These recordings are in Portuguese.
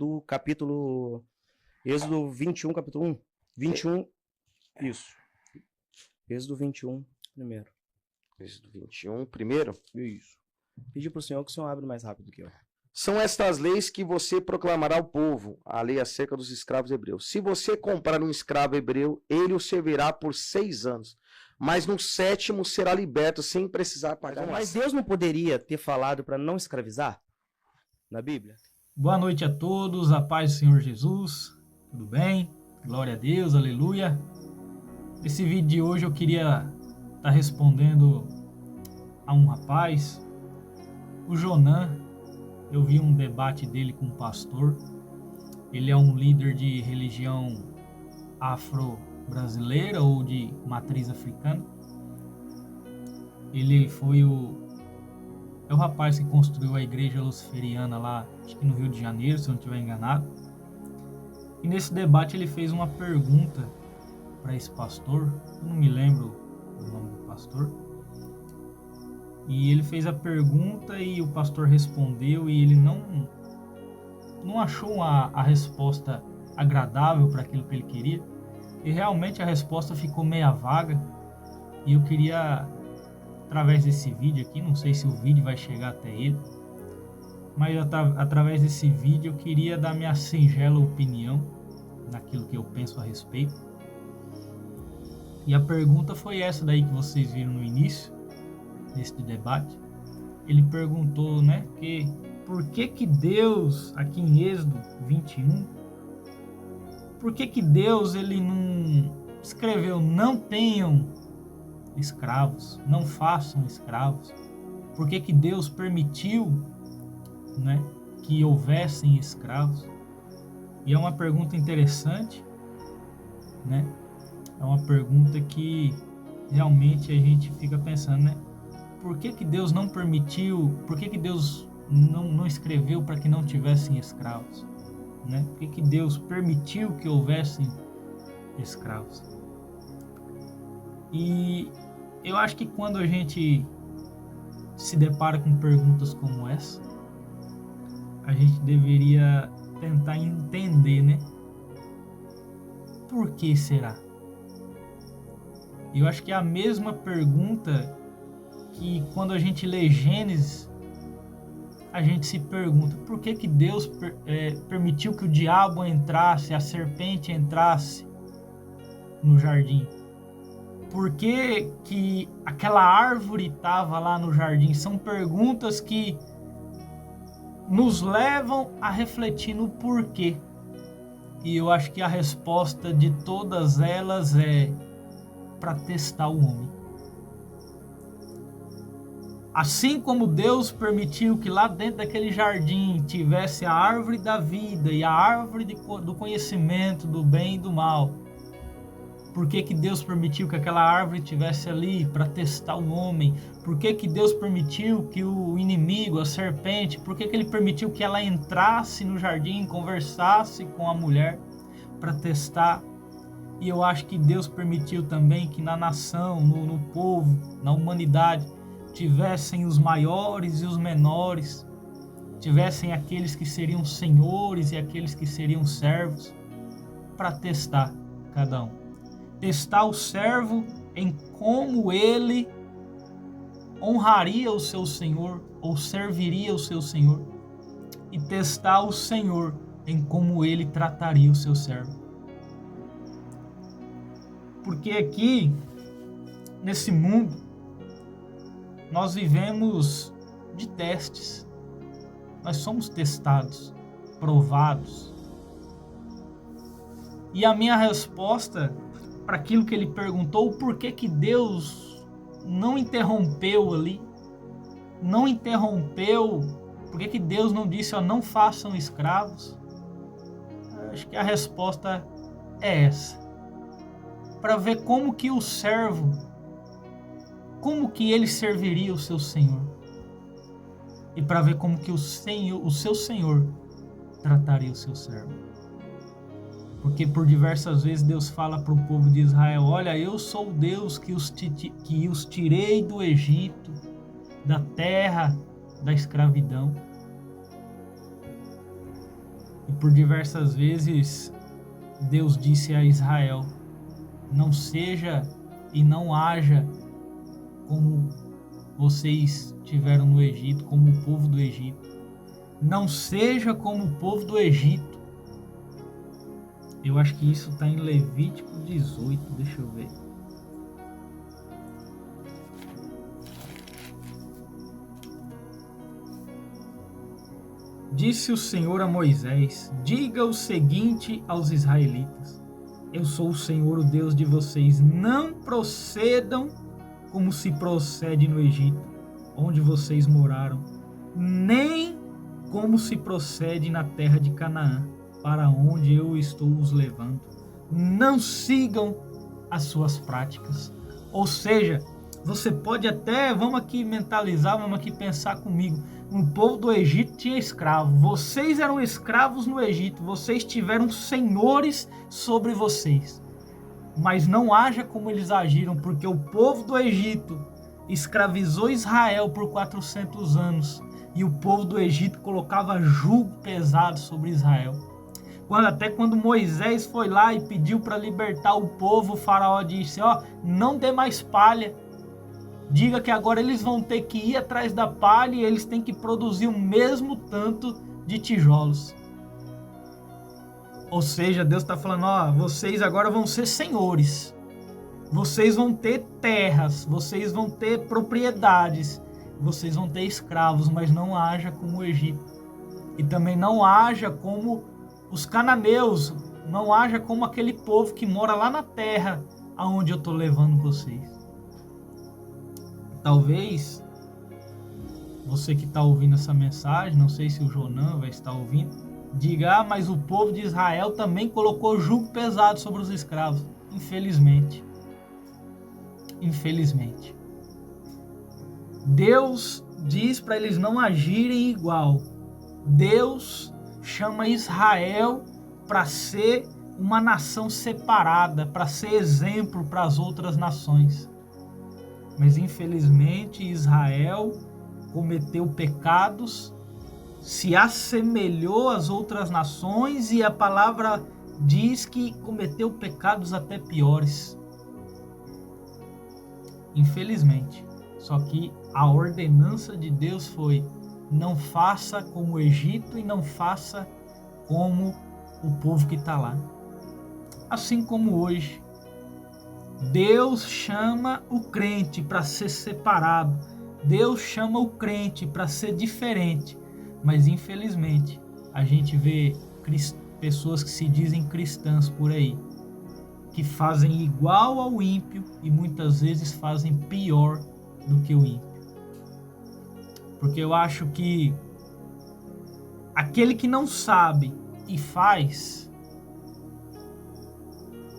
do capítulo... Êxodo 21, capítulo 1. 21, isso. Êxodo 21, primeiro. Êxodo 21, primeiro? Isso. Pedi pro Senhor que o Senhor abre mais rápido que eu. São estas leis que você proclamará ao povo, a lei acerca dos escravos hebreus. Se você comprar um escravo hebreu, ele o servirá por 6 anos, mas no 7º será liberto sem precisar pagar Mas mais. Deus não poderia ter falado para não escravizar na Bíblia? Boa noite a todos, a paz do Senhor Jesus, tudo bem? Glória a Deus, aleluia. Nesse vídeo de hoje eu queria estar respondendo a um rapaz, o Jonan. Eu vi um debate dele com um pastor. Ele é um líder de religião afro-brasileira ou de matriz africana. Ele foi o rapaz que construiu a igreja luciferiana lá, acho que no Rio de Janeiro, se eu não estiver enganado. E nesse debate ele fez uma pergunta para esse pastor, eu não me lembro o nome do pastor. E ele fez a pergunta e o pastor respondeu e ele não achou a resposta agradável para aquilo que ele queria. E realmente a resposta ficou meia vaga. E eu queria, através desse vídeo aqui, não sei se o vídeo vai chegar até ele, mas através desse vídeo eu queria dar minha singela opinião naquilo que eu penso a respeito. E a pergunta foi essa daí que vocês viram no início deste debate. Ele perguntou, né, que por que Deus, aqui em Êxodo 21, por que Deus ele não escreveu não tenham escravos, não façam escravos? Por que Deus permitiu, né, que houvessem escravos? E é uma pergunta interessante, né? É uma pergunta que realmente a gente fica pensando, né? Por que Deus não permitiu, por que Deus não escreveu para que não tivessem escravos? Né? Por que Deus permitiu que houvessem escravos? E eu acho que quando a gente se depara com perguntas como essa, a gente deveria tentar entender, né? Por que será? Eu acho que é a mesma pergunta que quando a gente lê Gênesis, a gente se pergunta por que Deus permitiu que o diabo entrasse, a serpente entrasse no jardim? Por que aquela árvore estava lá no jardim? São perguntas que nos levam a refletir no porquê. E eu acho que a resposta de todas elas é para testar o homem. Assim como Deus permitiu que lá dentro daquele jardim tivesse a árvore da vida e a árvore do conhecimento do bem e do mal, por que Deus permitiu que aquela árvore tivesse ali para testar o homem? Por que Deus permitiu que o inimigo, a serpente, por que ele permitiu que ela entrasse no jardim, conversasse com a mulher para testar? E eu acho que Deus permitiu também que na nação, no povo, na humanidade, tivessem os maiores e os menores, tivessem aqueles que seriam senhores e aqueles que seriam servos, para testar cada um. Testar o servo em como ele honraria o seu senhor ou serviria o seu senhor, e testar o senhor em como ele trataria o seu servo. Porque aqui, nesse mundo, nós vivemos de testes. Nós somos testados, provados. E a minha resposta para aquilo que ele perguntou, por que Deus não interrompeu ali, não interrompeu, por que Deus não disse, ó, não façam escravos? Acho que a resposta é essa. Para ver como que o servo, como que ele serviria o seu senhor. E para ver como que o seu senhor trataria o seu servo. Porque por diversas vezes Deus fala para o povo de Israel, olha, eu sou o Deus que os tirei do Egito, da terra da escravidão. E por diversas vezes Deus disse a Israel: não seja e não haja como vocês tiveram no Egito, como o povo do Egito. Não seja como o povo do Egito. Eu acho que isso está em Levítico 18, deixa eu ver. Disse o Senhor a Moisés: diga o seguinte aos israelitas: eu sou o Senhor, o Deus de vocês. Não procedam como se procede no Egito, onde vocês moraram, nem como se procede na terra de Canaã, para onde eu estou os levando. Não sigam as suas práticas. Ou seja, você pode até, vamos aqui mentalizar, vamos aqui pensar comigo. O povo do Egito tinha escravo. Vocês eram escravos no Egito. Vocês tiveram senhores sobre vocês. Mas não haja como eles agiram, porque o povo do Egito escravizou Israel por 400 anos. E o povo do Egito colocava jugo pesado sobre Israel. Até quando Moisés foi lá e pediu para libertar o povo, o faraó disse: não dê mais palha. Diga que agora eles vão ter que ir atrás da palha e eles têm que produzir o mesmo tanto de tijolos. Ou seja, Deus está falando: vocês agora vão ser senhores. Vocês vão ter terras, vocês vão ter propriedades, vocês vão ter escravos, mas não haja como o Egito. E também não haja como os cananeus, não haja como aquele povo que mora lá na terra aonde eu estou levando vocês. Talvez você que está ouvindo essa mensagem, não sei se o Jonan vai estar ouvindo, diga: mas o povo de Israel também colocou jugo pesado sobre os escravos. Infelizmente. Infelizmente. Deus diz para eles não agirem igual. Deus chama Israel para ser uma nação separada, para ser exemplo para as outras nações. Mas infelizmente Israel cometeu pecados, se assemelhou às outras nações e a palavra diz que cometeu pecados até piores. Infelizmente. Só que a ordenança de Deus foi: não faça como o Egito e não faça como o povo que está lá. Assim como hoje, Deus chama o crente para ser separado. Deus chama o crente para ser diferente. Mas infelizmente, a gente vê pessoas que se dizem cristãs por aí, que fazem igual ao ímpio e muitas vezes fazem pior do que o ímpio. Porque eu acho que aquele que não sabe e faz,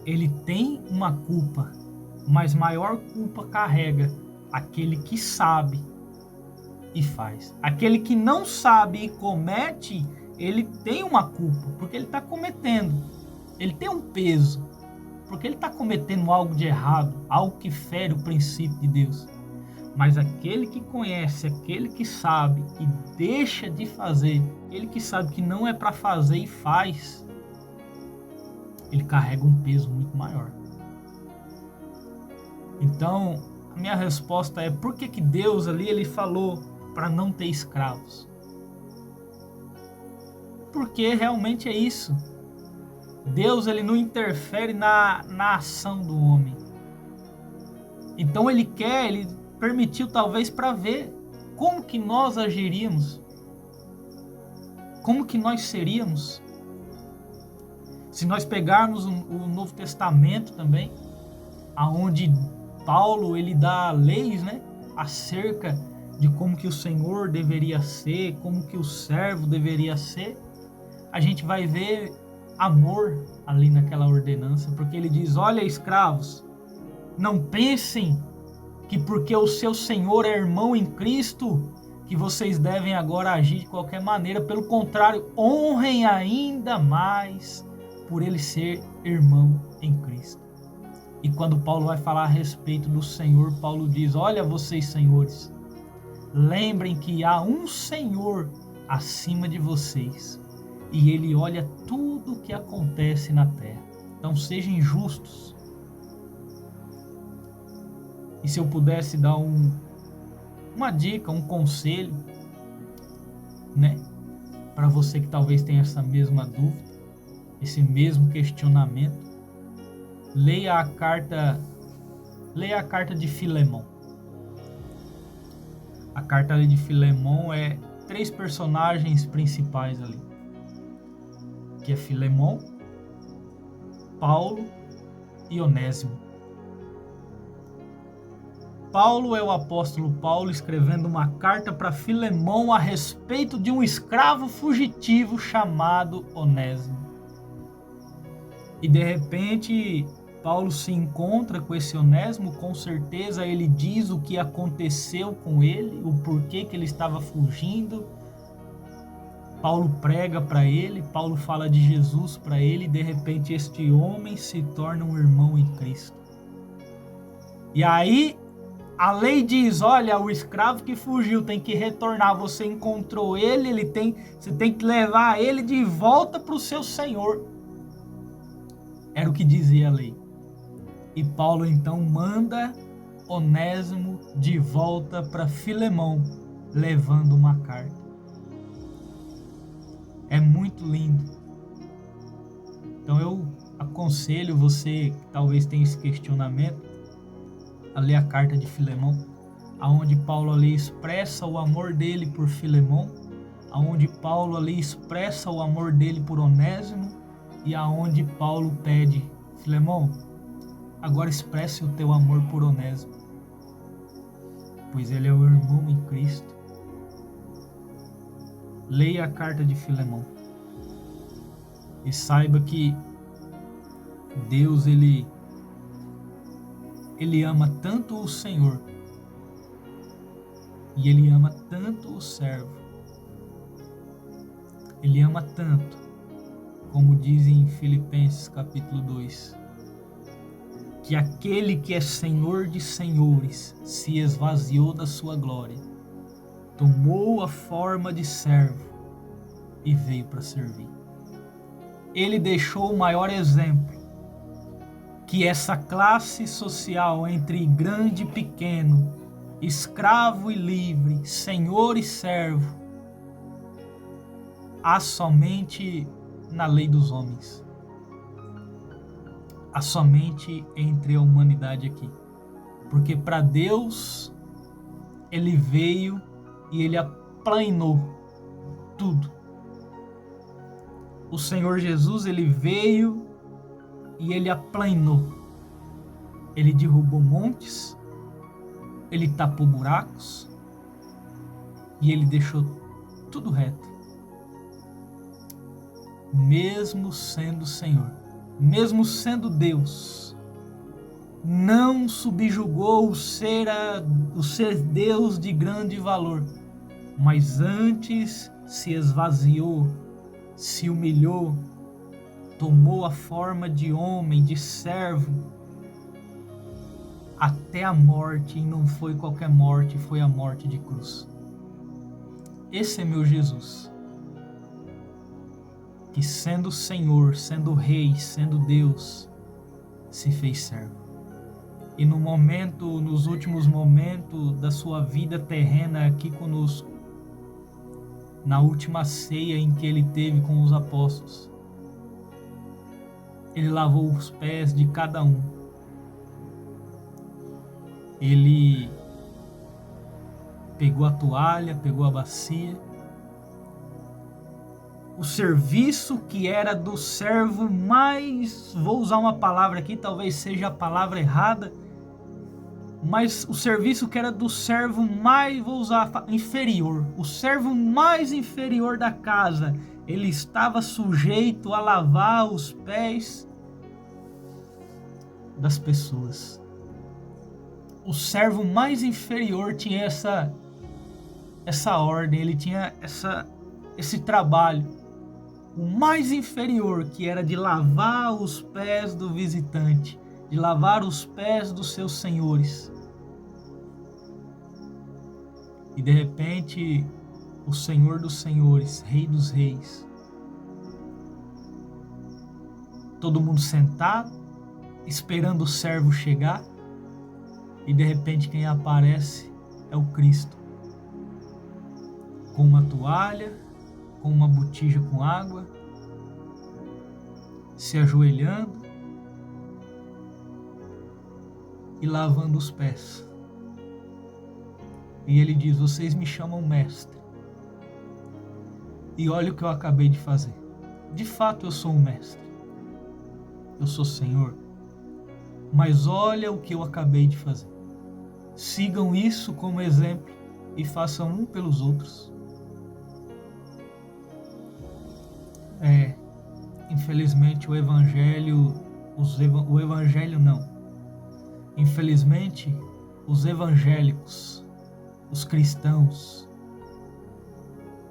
ele tem uma culpa, mas maior culpa carrega aquele que sabe e faz. Aquele que não sabe e comete, ele tem uma culpa, porque ele está cometendo. Ele tem um peso, porque ele está cometendo algo de errado, algo que fere o princípio de Deus. Mas aquele que conhece, aquele que sabe e deixa de fazer, aquele que sabe que não é para fazer e faz, ele carrega um peso muito maior. Então, a minha resposta é: por que Deus ali ele falou para não ter escravos? Porque realmente é isso. Deus ele não interfere na ação do homem. Então ele permitiu talvez para ver como que nós agiríamos, como que nós seríamos. Se nós pegarmos o Novo Testamento também, aonde Paulo ele dá leis, acerca de como que o Senhor deveria ser, como que o servo deveria ser, a gente vai ver amor ali naquela ordenança, porque ele diz: olha, escravos, não pensem que porque o seu Senhor é irmão em Cristo, que vocês devem agora agir de qualquer maneira. Pelo contrário, honrem ainda mais por ele ser irmão em Cristo. E quando Paulo vai falar a respeito do Senhor, Paulo diz: olha, vocês senhores, lembrem que há um Senhor acima de vocês. e ele olha tudo o que acontece na terra. Então sejam justos. E se eu pudesse dar uma dica, um conselho, né, para você que talvez tenha essa mesma dúvida, esse mesmo questionamento, leia a carta de Filemão. A carta de Filemão é 3 personagens principais ali, que é Filemão, Paulo e Onésimo. Paulo é o apóstolo Paulo escrevendo uma carta para Filemão a respeito de um escravo fugitivo chamado Onésimo. E de repente Paulo se encontra com esse Onésimo, com certeza ele diz o que aconteceu com ele, o porquê que ele estava fugindo. Paulo prega para ele, Paulo fala de Jesus para ele, e de repente este homem se torna um irmão em Cristo. E aí a lei diz, olha, o escravo que fugiu tem que retornar, você encontrou ele, você tem que levar ele de volta para o seu senhor. Era o que dizia a lei. E Paulo então manda Onésimo de volta para Filemão, levando uma carta. É muito lindo. Então eu aconselho você que talvez tenha esse questionamento, a ler a carta de Filemão, aonde Paulo ali expressa o amor dele por Filemão, aonde Paulo ali expressa o amor dele por Onésimo, e aonde Paulo pede, Filemão, agora expresse o teu amor por Onésimo, pois ele é o irmão em Cristo. Leia a carta de Filemão e saiba que Deus, ele ama tanto o Senhor e ele ama tanto o servo. Ele ama tanto, como diz em Filipenses capítulo 2, que aquele que é Senhor de senhores se esvaziou da sua glória, tomou a forma de servo e veio para servir. Ele deixou o maior exemplo, que essa classe social entre grande e pequeno, escravo e livre, senhor e servo, há somente na lei dos homens. Há somente entre a humanidade aqui. Porque para Deus, ele veio e ele aplanou tudo. O Senhor Jesus, ele veio e ele aplanou. Ele derrubou montes, ele tapou buracos e ele deixou tudo reto. Mesmo sendo Senhor, mesmo sendo Deus, não subjugou o ser Deus de grande valor, mas antes se esvaziou, se humilhou, tomou a forma de homem, de servo, até a morte, e não foi qualquer morte, foi a morte de cruz. Esse é meu Jesus, que sendo Senhor, sendo Rei, sendo Deus, se fez servo. E nos últimos momentos da sua vida terrena aqui conosco, na última ceia em que ele teve com os apóstolos, ele lavou os pés de cada um. Ele pegou a toalha, pegou a bacia. O serviço que era do servo mais, vou usar uma palavra aqui, talvez seja a palavra errada, mas o serviço que era do servo mais, vou usar inferior, o servo mais inferior da casa, ele estava sujeito a lavar os pés das pessoas. O servo mais inferior tinha essa ordem, ele tinha esse trabalho. O mais inferior, que era de lavar os pés do visitante, de lavar os pés dos seus senhores. E de repente, o Senhor dos senhores, Rei dos reis, todo mundo sentado, esperando o servo chegar, e de repente quem aparece é o Cristo, com uma toalha, com uma botija com água, se ajoelhando e lavando os pés. E ele diz: vocês me chamam mestre. E olha o que eu acabei de fazer. De fato eu sou um mestre. Eu sou Senhor. Mas olha o que eu acabei de fazer. Sigam isso como exemplo e façam um pelos outros. Infelizmente o evangelho não. Infelizmente os evangélicos, os cristãos,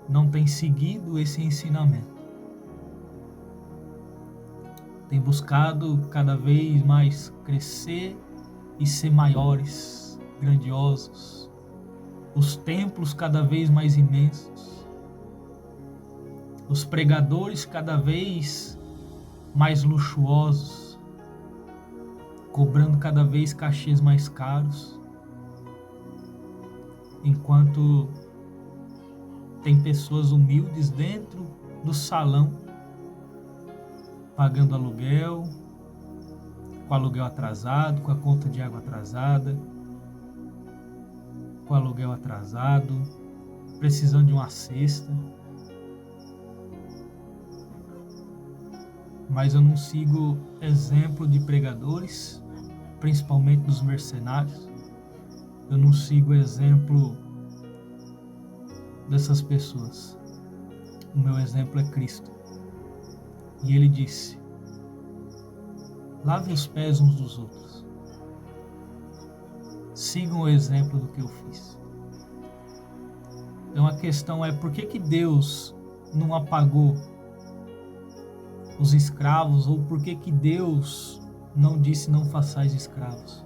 não têm seguido esse ensinamento. Têm buscado cada vez mais crescer e ser maiores, grandiosos. Os templos cada vez mais imensos. Os pregadores cada vez mais luxuosos, cobrando cada vez cachês mais caros, enquanto tem pessoas humildes dentro do salão, pagando aluguel, com aluguel atrasado, com a conta de água atrasada, com aluguel atrasado, precisando de uma cesta. Mas eu não sigo exemplo de pregadores, principalmente dos mercenários. Eu não sigo exemplo dessas pessoas. O meu exemplo é Cristo. E ele disse: lave os pés uns dos outros. Sigam o exemplo do que eu fiz. Então a questão é: por que Deus não apagou os escravos, ou por que Deus não disse não façais escravos?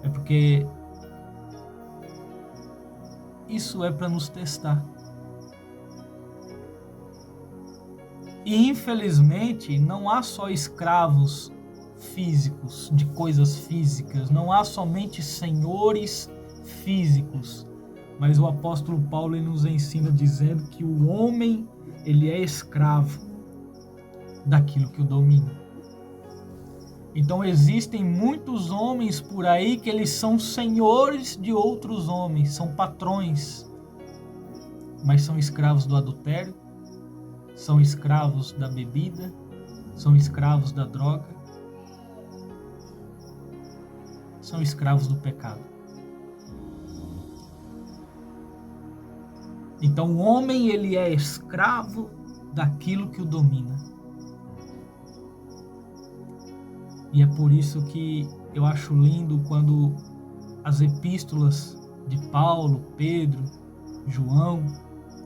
É porque isso é para nos testar. E infelizmente não há só escravos físicos, de coisas físicas, não há somente senhores físicos, mas o apóstolo Paulo ele nos ensina dizendo que o homem ele é escravo daquilo que o domina. Então existem muitos homens por aí que eles são senhores de outros homens, são patrões, mas são escravos do adultério, são escravos da bebida, são escravos da droga, são escravos do pecado. Então o homem ele é escravo daquilo que o domina. E é por isso que eu acho lindo quando as epístolas de Paulo, Pedro, João,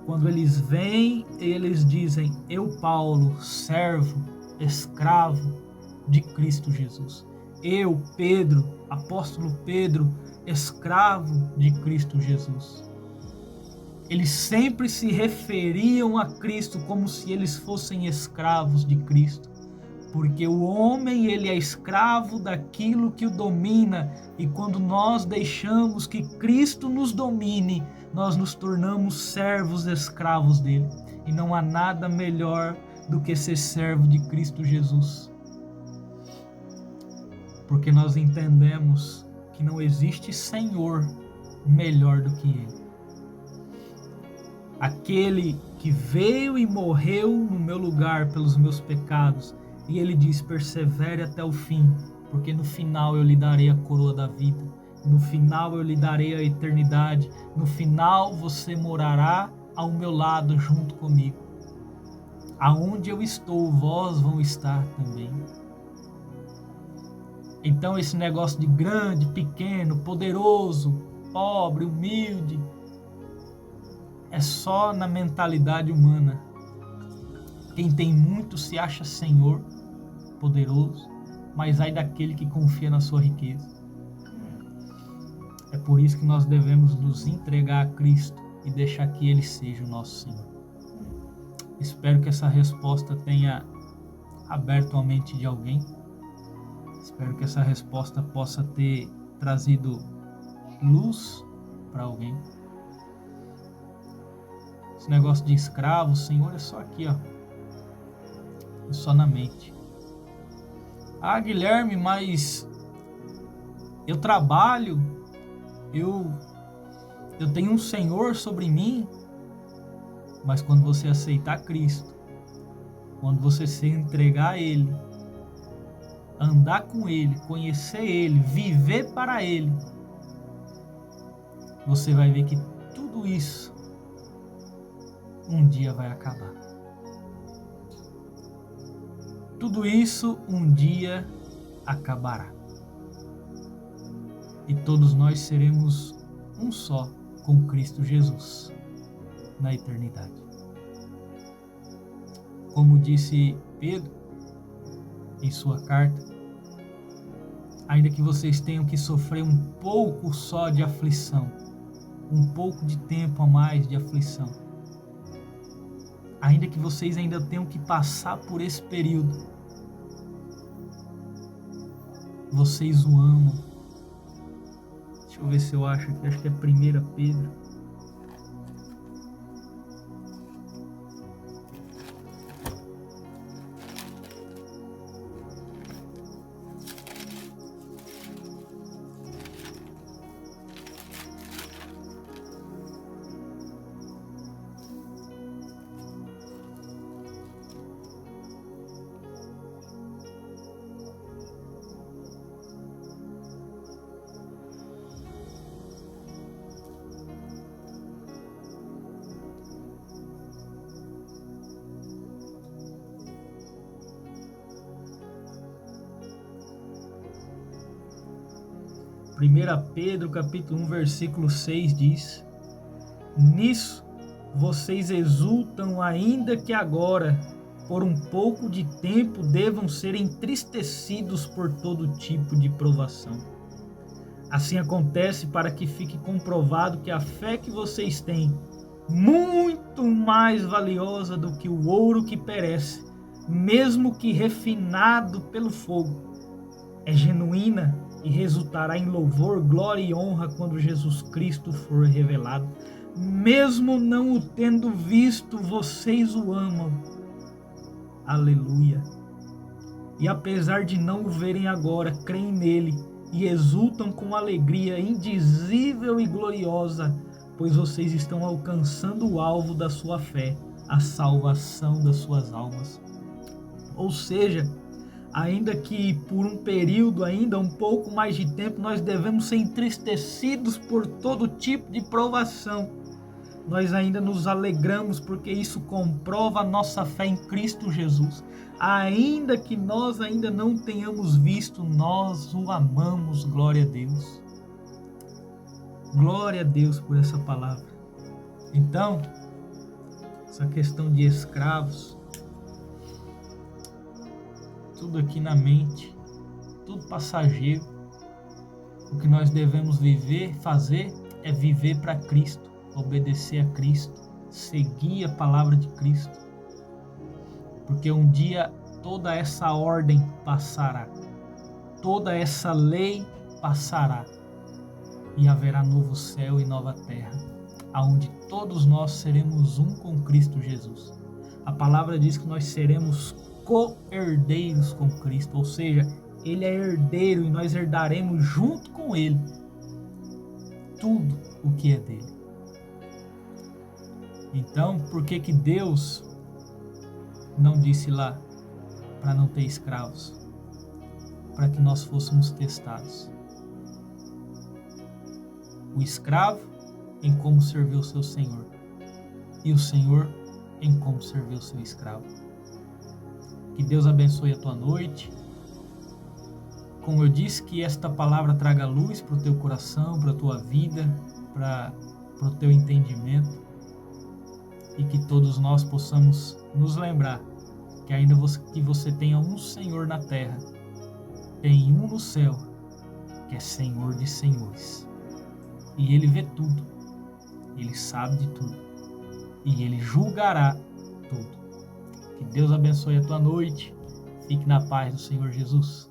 quando eles vêm e eles dizem: eu, Paulo, servo, escravo de Cristo Jesus. Eu, Pedro, apóstolo Pedro, escravo de Cristo Jesus. Eles sempre se referiam a Cristo como se eles fossem escravos de Cristo. Porque o homem ele é escravo daquilo que o domina, e quando nós deixamos que Cristo nos domine, nós nos tornamos servos escravos dele. E não há nada melhor do que ser servo de Cristo Jesus. Porque nós entendemos que não existe Senhor melhor do que ele. Aquele que veio e morreu no meu lugar pelos meus pecados. E ele diz: persevere até o fim, porque no final eu lhe darei a coroa da vida. No final eu lhe darei a eternidade. No final você morará ao meu lado junto comigo. Aonde eu estou, vós vão estar também. Então esse negócio de grande, pequeno, poderoso, pobre, humilde, é só na mentalidade humana. Quem tem muito se acha senhor, poderoso, mas ai daquele que confia na sua riqueza. É por isso que nós devemos nos entregar a Cristo e deixar que Ele seja o nosso Senhor. Espero que essa resposta tenha aberto a mente de alguém. Espero que essa resposta possa ter trazido luz para alguém. Esse negócio de escravo, Senhor, é só aqui, ó. É só na mente. Ah, Guilherme, mas eu trabalho, eu tenho um Senhor sobre mim. Mas quando você aceitar Cristo, quando você se entregar a Ele, andar com Ele, conhecer Ele, viver para Ele, você vai ver que tudo isso um dia vai acabar. Tudo isso um dia acabará. E todos nós seremos um só com Cristo Jesus na eternidade. Como disse Pedro em sua carta, ainda que vocês tenham que sofrer um pouco só de aflição, um pouco de tempo a mais de aflição, ainda que vocês ainda tenham que passar por esse período, vocês o amam. Deixa eu ver se eu acho aqui, acho que é 1 Pedro. Primeira Pedro, capítulo 1, versículo 6 diz: nisso vocês exultam, ainda que agora, por um pouco de tempo, devam ser entristecidos por todo tipo de provação. Assim acontece para que fique comprovado que a fé que vocês têm, muito mais valiosa do que o ouro que perece, mesmo que refinado pelo fogo, é genuína e resultará em louvor, glória e honra quando Jesus Cristo for revelado. Mesmo não o tendo visto, vocês o amam. Aleluia. E apesar de não o verem agora, creem nele e exultam com alegria indizível e gloriosa, pois vocês estão alcançando o alvo da sua fé, a salvação das suas almas. Ou seja, ainda que por um período, ainda um pouco mais de tempo, nós devemos ser entristecidos por todo tipo de provação, nós ainda nos alegramos porque isso comprova a nossa fé em Cristo Jesus. Ainda que nós ainda não tenhamos visto, nós o amamos. Glória a Deus. Glória a Deus por essa palavra. Então, essa questão de escravos, tudo aqui na mente, tudo passageiro. O que nós devemos fazer é viver para Cristo, obedecer a Cristo, seguir a palavra de Cristo. Porque um dia toda essa ordem passará, toda essa lei passará, e haverá novo céu e nova terra, aonde todos nós seremos um com Cristo Jesus. A palavra diz que nós seremos co-herdeiros com Cristo, ou seja, Ele é herdeiro e nós herdaremos junto com Ele tudo o que é dele. Então, por que que Deus não disse lá para não ter escravos? Para que nós fôssemos testados. O escravo em como servir o seu senhor, e o senhor em como servir o seu escravo. Que Deus abençoe a tua noite. Como eu disse, que esta palavra traga luz para o teu coração, para a tua vida, para o teu entendimento, e que todos nós possamos nos lembrar que ainda que você tenha um Senhor na terra, tem um no céu, que é Senhor de senhores. E Ele vê tudo, Ele sabe de tudo, e Ele julgará tudo. Que Deus abençoe a tua noite. Fique na paz do Senhor Jesus.